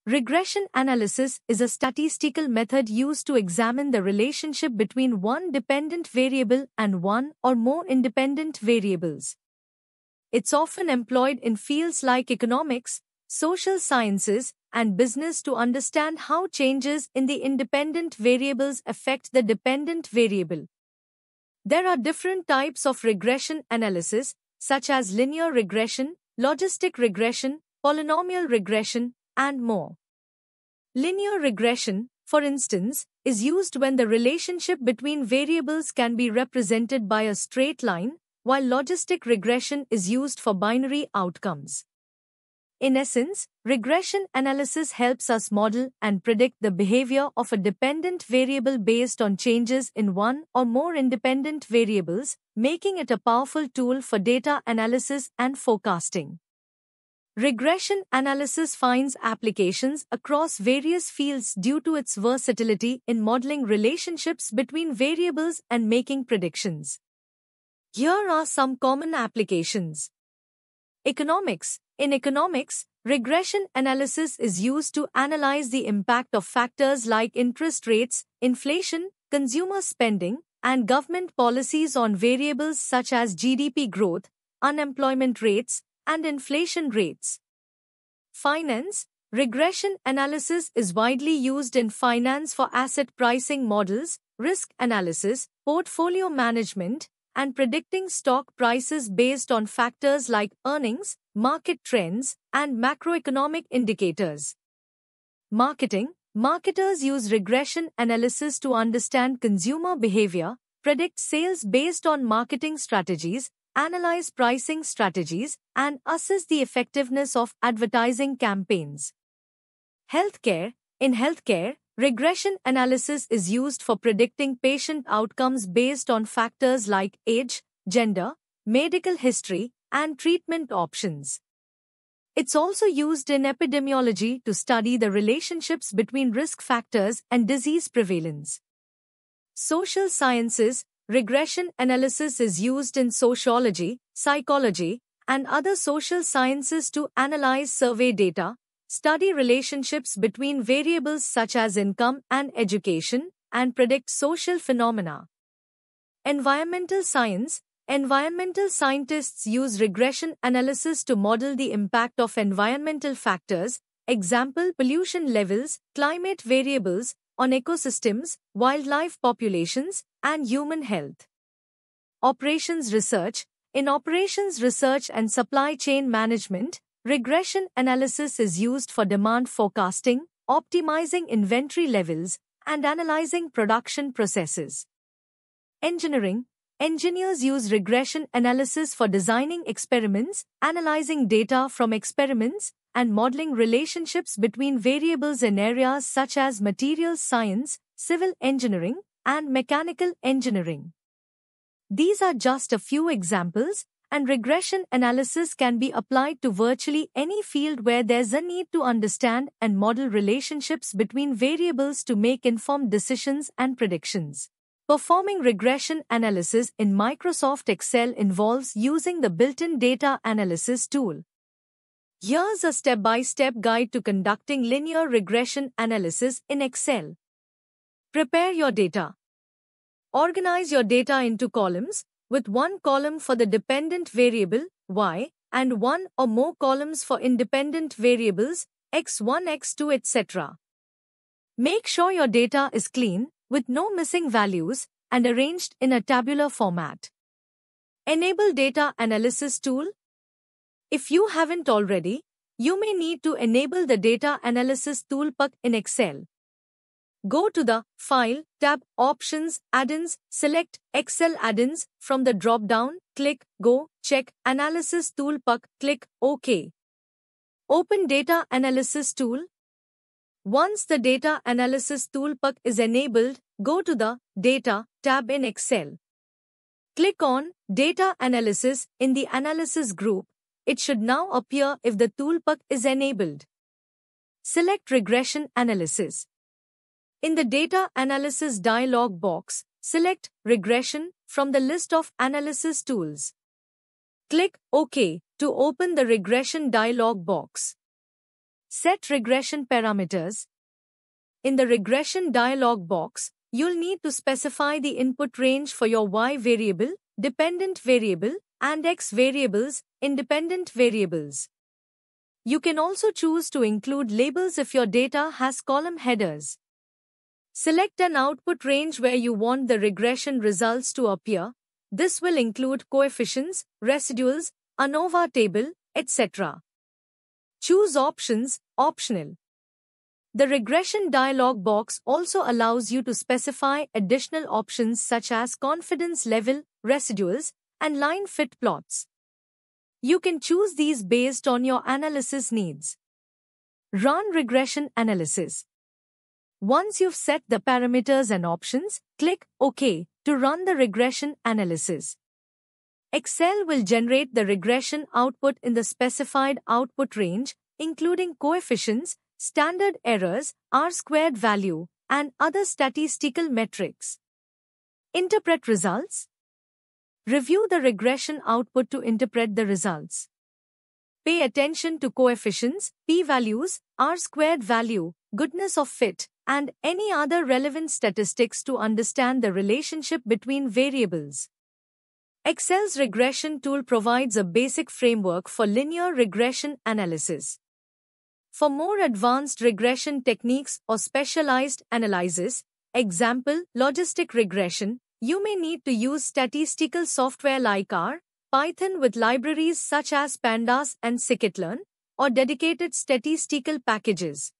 Regression analysis is a statistical method used to examine the relationship between one dependent variable and one or more independent variables. It's often employed in fields like economics, social sciences, and business to understand how changes in the independent variables affect the dependent variable. There are different types of regression analysis, such as linear regression, logistic regression, polynomial regression, and more. Linear regression, for instance, is used when the relationship between variables can be represented by a straight line, while logistic regression is used for binary outcomes. In essence, regression analysis helps us model and predict the behavior of a dependent variable based on changes in one or more independent variables, making it a powerful tool for data analysis and forecasting. Regression analysis finds applications across various fields due to its versatility in modeling relationships between variables and making predictions. Here are some common applications. Economics. In economics, regression analysis is used to analyze the impact of factors like interest rates, inflation, consumer spending, and government policies on variables such as GDP growth, unemployment rates, and inflation rates. Finance. Regression analysis is widely used in finance for asset pricing models, risk analysis, portfolio management, and predicting stock prices based on factors like earnings, market trends, and macroeconomic indicators. Marketing. Marketers use regression analysis to understand consumer behavior, predict sales based on marketing strategies, analyze pricing strategies, and assess the effectiveness of advertising campaigns. Healthcare. In healthcare, regression analysis is used for predicting patient outcomes based on factors like age, gender, medical history, and treatment options. It's also used in epidemiology to study the relationships between risk factors and disease prevalence. Social sciences. Regression analysis is used in sociology, psychology, and other social sciences to analyze survey data, study relationships between variables such as income and education, and predict social phenomena. Environmental science. Environmental scientists use regression analysis to model the impact of environmental factors, example pollution levels, climate variables, on ecosystems, wildlife populations, and human health. Operations research. In operations research and supply chain management, regression analysis is used for demand forecasting, optimizing inventory levels, and analyzing production processes. Engineering. Engineers use regression analysis for designing experiments, analyzing data from experiments, and modeling relationships between variables in areas such as materials science, civil engineering, and mechanical engineering. These are just a few examples, and regression analysis can be applied to virtually any field where there's a need to understand and model relationships between variables to make informed decisions and predictions. Performing regression analysis in Microsoft Excel involves using the built-in data analysis tool. Here's a step-by-step guide to conducting linear regression analysis in Excel. Prepare your data. Organize your data into columns, with one column for the dependent variable, y, and one or more columns for independent variables, x1, x2, etc. Make sure your data is clean, with no missing values, and arranged in a tabular format. Enable Data Analysis tool. If you haven't already, you may need to enable the Data Analysis toolpack in Excel. Go to the File tab, Options, Add-ins, select Excel Add-ins from the drop-down, click Go, check Analysis toolpack, click OK. Open Data Analysis tool. Once the Data Analysis toolpack is enabled, go to the Data tab in Excel. Click on Data Analysis in the Analysis group. It should now appear if the toolpack is enabled. Select Regression Analysis. In the Data Analysis dialog box, select Regression from the list of analysis tools. Click OK to open the regression dialog box. Set regression parameters. In the regression dialog box, you'll need to specify the input range for your y variable, dependent variable, and x variables, independent variables. You can also choose to include labels if your data has column headers. Select an output range where you want the regression results to appear. This will include coefficients, residuals, ANOVA table, etc. Choose options, optional. The regression dialog box also allows you to specify additional options such as confidence level, residuals, and line fit plots. You can choose these based on your analysis needs. Run regression analysis. Once you've set the parameters and options, click OK to run the regression analysis. Excel will generate the regression output in the specified output range, including coefficients, standard errors, R-squared value, and other statistical metrics. Interpret results. Review the regression output to interpret the results. Pay attention to coefficients, p-values, R-squared value, goodness of fit, and any other relevant statistics to understand the relationship between variables. Excel's regression tool provides a basic framework for linear regression analysis. For more advanced regression techniques or specialized analysis, example, logistic regression, you may need to use statistical software like R, Python with libraries such as Pandas and scikit-learn, or dedicated statistical packages.